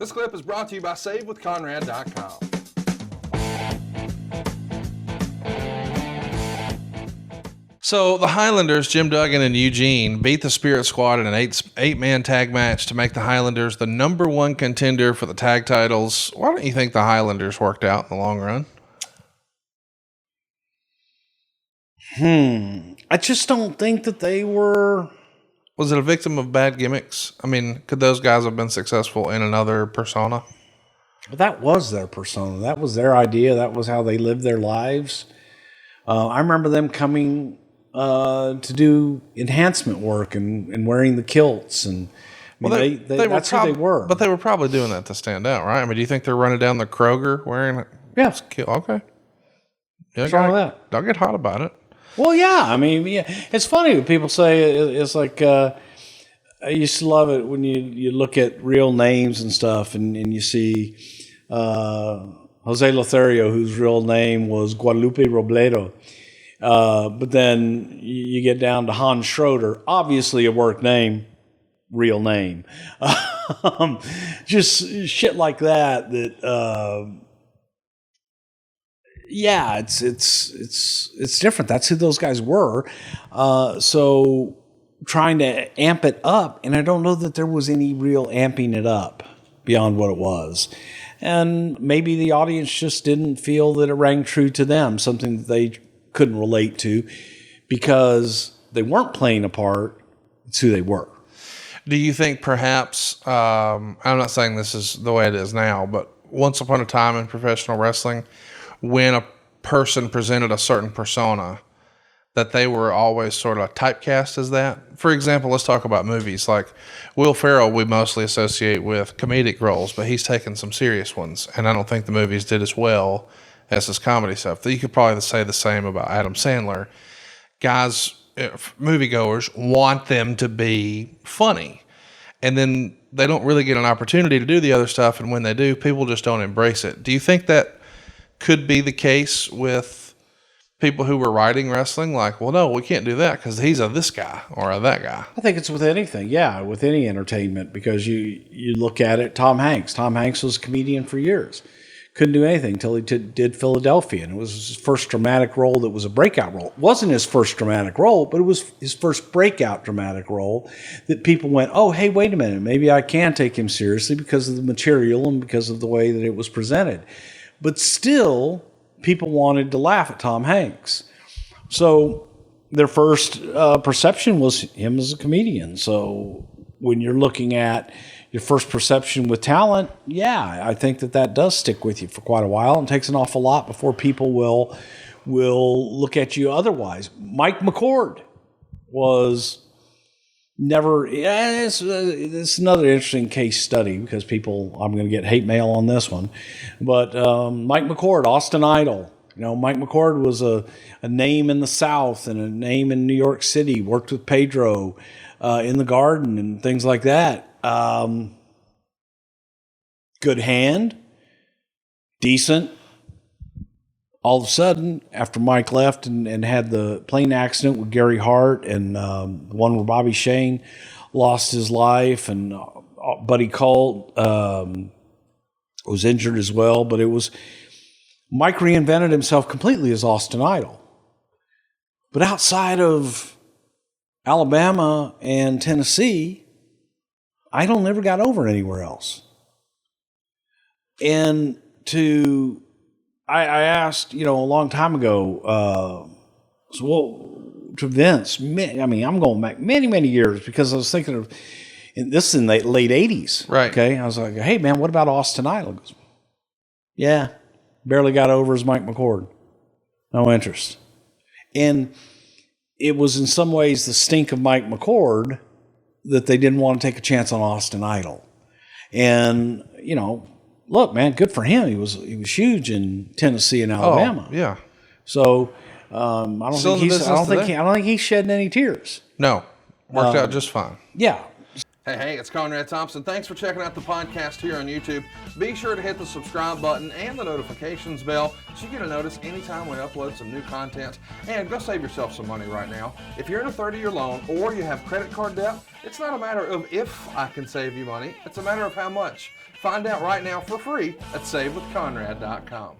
This clip is brought to you by SaveWithConrad.com. So the Highlanders, Jim Duggan and Eugene, beat the Spirit Squad in an eight-man tag match to make the Highlanders the number one contender for the tag titles. Why don't you think the Highlanders worked out in the long run? I just don't think that they were... Was it a victim of bad gimmicks? I mean, could those guys have been successful in another persona? But that was their persona. That was their idea. That was how they lived their lives. I remember them coming to do enhancement work and wearing the kilts. And I mean, that's who they were. But they were probably doing that to stand out, right? I mean, do you think they're running down the Kroger wearing it? Yeah. Okay. Yeah, what's wrong with that? Don't get hot about it. Well, yeah. I mean, yeah. It's funny when people say it's like, I used to love it when you look at real names and stuff and you see Jose Lothario, whose real name was Guadalupe Robledo. But then you get down to Hans Schroeder, obviously a work name, real name. Just shit like that. Yeah, it's different. That's who those guys were. So trying to amp it up, and I don't know that there was any real amping it up beyond what it was. And maybe the audience just didn't feel that it rang true to them, something that they couldn't relate to because they weren't playing a part. It's who they were. Do you think perhaps, I'm not saying this is the way it is now, but once upon a time in professional wrestling, when a person presented a certain persona, that they were always sort of typecast as that? For example, let's talk about movies. Like Will Ferrell, we mostly associate with comedic roles, but he's taken some serious ones, and I don't think the movies did as well as his comedy stuff. You could probably say the same about Adam Sandler. Guys, moviegoers want them to be funny, and then they don't really get an opportunity to do the other stuff, and when they do, people just don't embrace it. Do you think that could be the case with people who were writing wrestling? Like, well, no, we can't do that because he's a this guy or a that guy. I think it's with anything, yeah, with any entertainment, because you look at it, Tom Hanks. Tom Hanks was a comedian for years. Couldn't do anything until he did Philadelphia, and it was his first dramatic role that was a breakout role. It wasn't his first dramatic role, but it was his first breakout dramatic role that people went, oh, hey, wait a minute, maybe I can take him seriously because of the material and because of the way that it was presented. But still, people wanted to laugh at Tom Hanks. So their first perception was him as a comedian. So when you're looking at your first perception with talent, yeah, I think that does stick with you for quite a while and takes an awful lot before people will look at you otherwise. Mike McCord was never... Yeah, it's another interesting case study because I'm going to get hate mail on this one. But Mike McCord, Austin Idol. You know, Mike McCord was a name in the South and a name in New York City, worked with Pedro in the Garden and things like that. Good hand, decent. All of a sudden, after Mike left and had the plane accident with Gary Hart and the one where Bobby Shane lost his life and Buddy Colt was injured as well, but Mike reinvented himself completely as Austin Idol. But outside of Alabama and Tennessee, Idol never got over anywhere else. And I asked, a long time ago, to Vince, I'm going back many, many years because I was thinking of, this in the late 80s. Right. Okay. I was like, hey, man, what about Austin Idol? He goes, yeah, barely got over as Mike McCord. No interest. And it was in some ways the stink of Mike McCord that they didn't want to take a chance on Austin Idol. And, look, man, good for him. He was huge in Tennessee and Alabama. Oh, yeah. So I don't think he's shedding any tears. No. Worked out just fine. Yeah. Hey, it's Conrad Thompson. Thanks for checking out the podcast here on YouTube. Be sure to hit the subscribe button and the notifications bell so you get a notice anytime we upload some new content. And go save yourself some money right now. If you're in a 30-year loan or you have credit card debt, it's not a matter of if I can save you money. It's a matter of how much. Find out right now for free at SaveWithConrad.com.